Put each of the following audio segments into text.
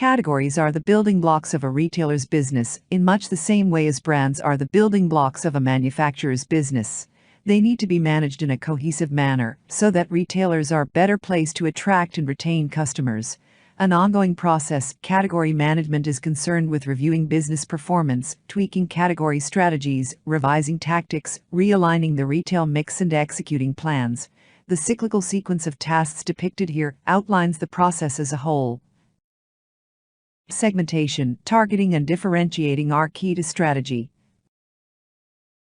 Categories are the building blocks of a retailer's business, in much the same way as brands are the building blocks of a manufacturer's business. They need to be managed in a cohesive manner so that retailers are better placed to attract and retain customers. An ongoing process, category management is concerned with reviewing business performance, tweaking category strategies, revising tactics, realigning the retail mix, and executing plans. The cyclical sequence of tasks depicted here outlines the process as a whole. Segmentation, targeting, and differentiating are key to strategy.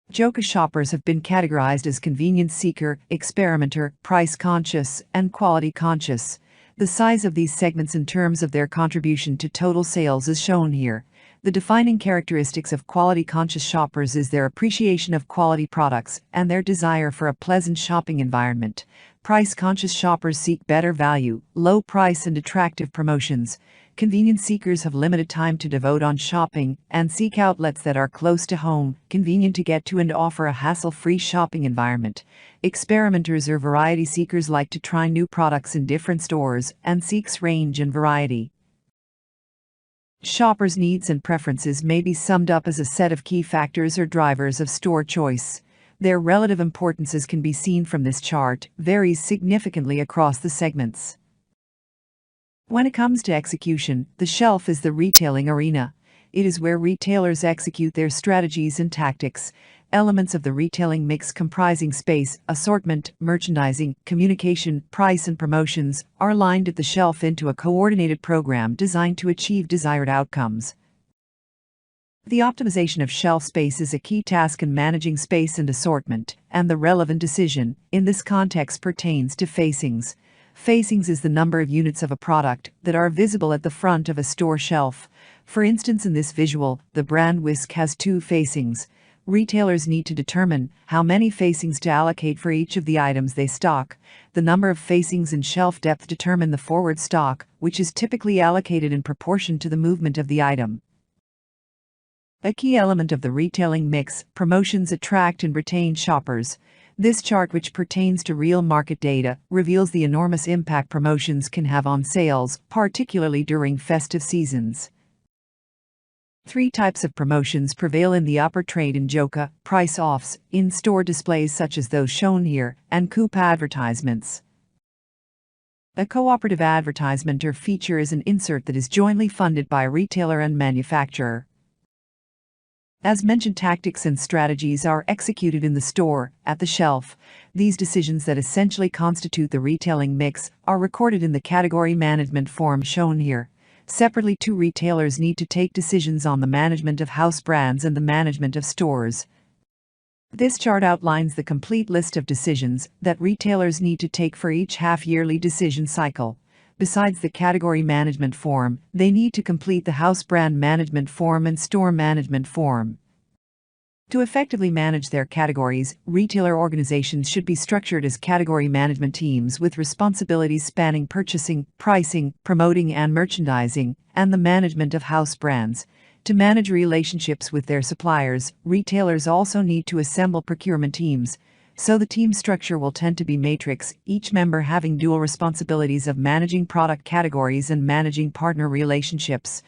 JOCA shoppers have been categorized as convenience seeker, experimenter, price-conscious, and quality-conscious. The size of these segments in terms of their contribution to total sales is shown here. The defining characteristics of quality-conscious shoppers is their appreciation of quality products and their desire for a pleasant shopping environment. Price-conscious shoppers seek better value, low price, and attractive promotions. Convenience seekers have limited time to devote on shopping and seek outlets that are close to home, convenient to get to, and offer a hassle-free shopping environment. Experimenters or variety seekers like to try new products in different stores and seeks range and variety. Shoppers' needs and preferences may be summed up as a set of key factors or drivers of store choice. Their relative importance, as can be seen from this chart, varies significantly across the segments. When it comes to execution, the shelf is the retailing arena. It is where retailers execute their strategies and tactics. Elements of the retailing mix comprising space, assortment, merchandising, communication, price, and promotions are aligned at the shelf into a coordinated program designed to achieve desired outcomes. The optimization of shelf space is a key task in managing space and assortment, and the relevant decision, in this context, pertains to facings. Facings is the number of units of a product that are visible at the front of a store shelf. For instance, in this visual, the brand whisk has 2 facings. Retailers need to determine how many facings to allocate for each of the items they stock. The number of facings and shelf depth determine the forward stock, which is typically allocated in proportion to the movement of the item. A key element of the retailing mix, promotions attract and retain shoppers. This chart, which pertains to real market data, reveals the enormous impact promotions can have on sales, particularly during festive seasons. 3 types of promotions prevail in the upper trade in JOCA: price-offs, in-store displays such as those shown here, and coup advertisements. A cooperative advertisement or feature is an insert that is jointly funded by retailer and manufacturer. As mentioned, tactics and strategies are executed in the store, at the shelf. These decisions that essentially constitute the retailing mix are recorded in the category management form shown here. Separately, 2 retailers need to take decisions on the management of house brands and the management of stores. This chart outlines the complete list of decisions that retailers need to take for each half-yearly decision cycle. Besides the category management form, they need to complete the house brand management form and store management form. To effectively manage their categories, retailer organizations should be structured as category management teams with responsibilities spanning purchasing, pricing, promoting and merchandising, and the management of house brands. To manage relationships with their suppliers, retailers also need to assemble procurement teams. So the team structure will tend to be matrix, each member having dual responsibilities of managing product categories and managing partner relationships.